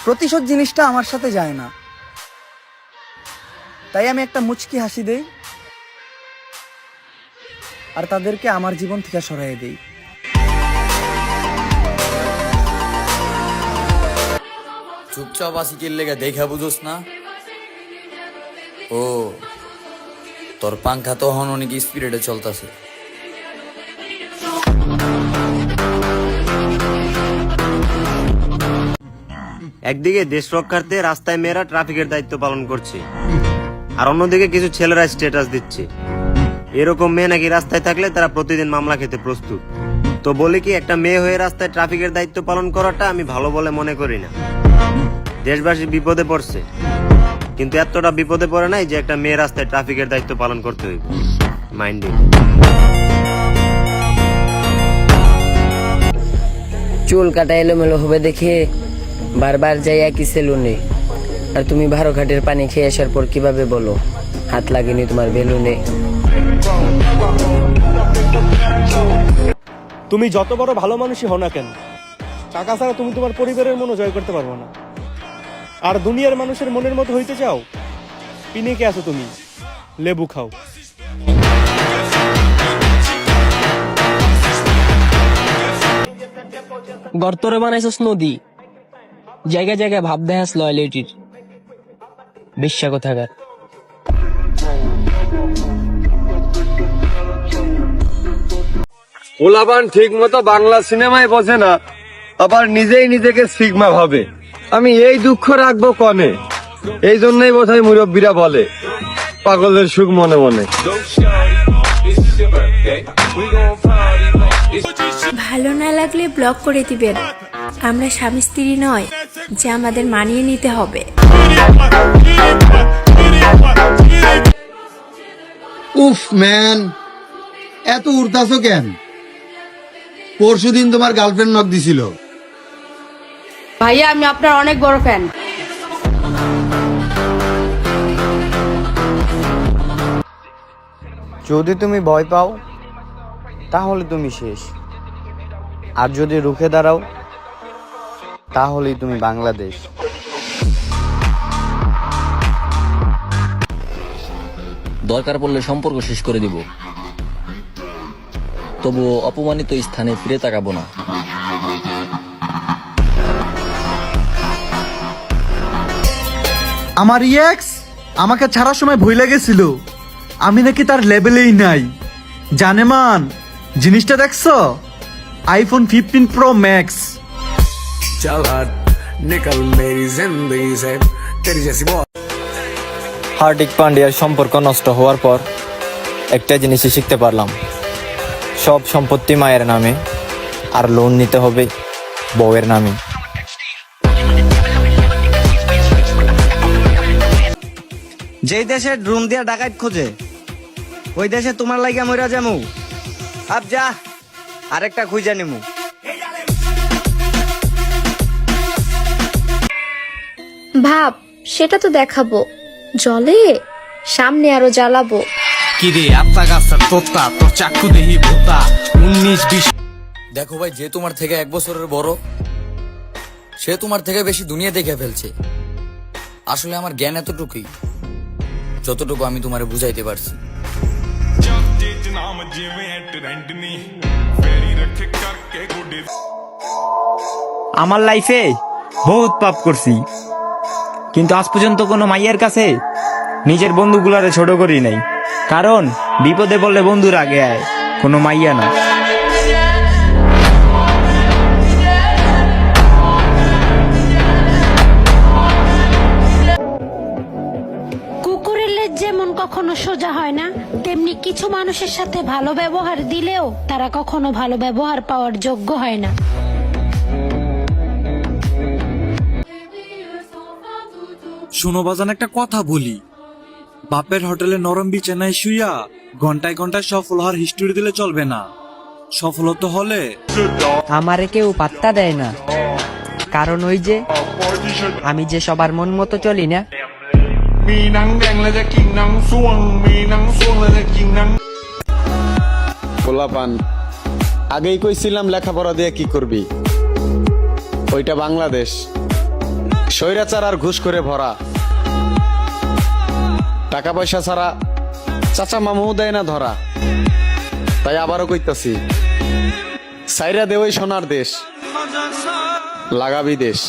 প্রতিশোধ জিনিসটা আমার সাথে যায় না, তাই আমি একটা মুচকি হাসি দেই আর তাদেরকে আমার জীবন থেকে সরাইয়ে দেই। চুপচাপ আসি কি লেগে দেখা বুঝোস না? ও তোর পাংখা তো হন অনেক স্পিরিটে চলতেছে। একদিকে দেশ রক্ষার্থে রাস্তায় মেয়েরা ট্রাফিকের দায়িত্ব পালন করছে, আর অন্যদিকে কিছু ছেলেরা স্ট্যাটাস দিচ্ছে এরকম মেয়ে নাকি রাস্তায় থাকলে তারা প্রতিদিন মামলা খেতে প্রস্তুত। তো বলি কি, একটা মেয়ে হয়ে রাস্তায় ট্রাফিকের দায়িত্ব পালন করাটা আমি ভালো বলে মনে করি না। দেশবাসী বিপদে পড়ছে, কিন্তু এতটা বিপদে পড়ে নাই যে একটা মেয়ে রাস্তায় ট্রাফিকের দায়িত্ব পালন করতে হইবে। মাইন্ডিং। চুল কাটা এলোমেলো হবে দেখে বারবার যাই একই সেলুনে, আর তুমি ভারো ঘাটের পানি খেয়ে আসার পর কিভাবে বলো হাত লাগেনি তোমার বেলুনে? তুমি যত বড় ভালো মানুষই হও না কেন, টাকা ছাড়া তুমি তোমার পরিবারের মনও জয় করতে পারবো না। আর দুনিয়ার মানুষের মনের মতো হইতে চাও, পিনিকে আছো তুমি, লেবু খাও। গর্তরে বানাইছস নদী, জায়গায় জায়গায় ভাব দেখাস লয়ালিটির, বিশ্বাস কোথাকার। পোলাপান ঠিক মতো বাংলা সিনেমায় বোঝে না, আবার নিজেই নিজেকে সিগমা ভাবে। আমি এই দুঃখ রাখবো কনে, এই জন্যই বোধহয় মুরব্বীরা বলে পাগলের সুখ মনে মনে। ভালো না লাগলে ব্লক করে দিবেন, আমরা স্বামী স্ত্রী নয় যে আমাদের মানিয়ে নিতে হবে। উফ ম্যান, এত উড়তাছো কেন? পরশুদিন তোমার গার্লফ্রেন্ড নক দিছিল। ভাইয়া আমি আপনার অনেক বড় ফ্যান। যদি তুমি ভয় পাও তাহলে তুমি শেষ, আর যদি রুখে দাঁড়াও তাহলেই তুমি বাংলাদেশ। দরকার পড়লে সম্পর্ক শেষ করে দিব, তবুও অপমানিত স্থানে ফিরে তাকাবো না। আমার এক্স আমাকে ছাড়ার সময় ভয় লেগেছিল আমি নাকি তার লেভেলেই নাই। জানেমান জিনিসটা দেখছো? IPhone 15 Pro Max. হার্দিক পান্ডিয়ার সম্পর্ক নষ্ট হওয়ার পর একটা জিনিসই শিখতে পারলাম, সব সম্পত্তি মায়ের নামে, আর লোন নিতে হবে বউয়ের নামে। যেই দেশে ড্রোন দিয়া ডাকাত খোঁজে ওই দেশে তোমার লাগিয়া মইরা যামু। আব যা আরেকটা খুঁজা নিমু। ভাব সেটা তো দেখাবো, জলে সামনে আরো জ্বালাবো। কিরে আত্মা গাছটা তোতা, তোর চাকু দেহি ভূতা 19-20। দেখো ভাই, যে তোমার থেকে 1 বছরের বড় সে তোমার থেকে বেশি দুনিয়া দেখে ফেলছে। আসলে আমার জ্ঞান এতটুকুই যতটুকু আমি তোমারে বুঝাইতে পারছি। আমার লাইফে বহুত পাপ করছি, কিন্তু আজ পর্যন্ত কোনো মাইয়ের কাছে নিজের বন্ধুগুলারে ছোট করি নাই, কারণ বিপদে পড়লে বন্ধুর আগে আয়, কোনো মাইয়া না। কুকুরের লেজ যেমন কখনো সোজা হয় না, তেমনি কিছু মানুষের সাথে ভালো ব্যবহার দিলেও তারা কখনো ভালো ব্যবহার পাওয়ার যোগ্য হয় না। শোনো বাজান, একটা কথা বলি, বাপের হোটেলে নরম বিছানায় শুইয়া ঘন্টায় ঘন্টায় সফল হওয়ার হিস্টোরি দিলে চলবে না। সফল হতে হলে আমারে কেউ পাত্তা দেয় না, কারণ ওই যে আমি যে সবার মন মতো চলি না। পোলাপান আগেই কইছিলাম লেখাপড়া দিয়ে কি করবি, ওইটা বাংলাদেশ, স্বৈরাচার আর ঘুষ করে ভরা, টাকা পয়সা ছাড়া চাচা মামু দেয় না ধরা। তাই আবারও কইতাছি, সাইরা দে ওই সোনার দেশ, লাগাবি দেশ।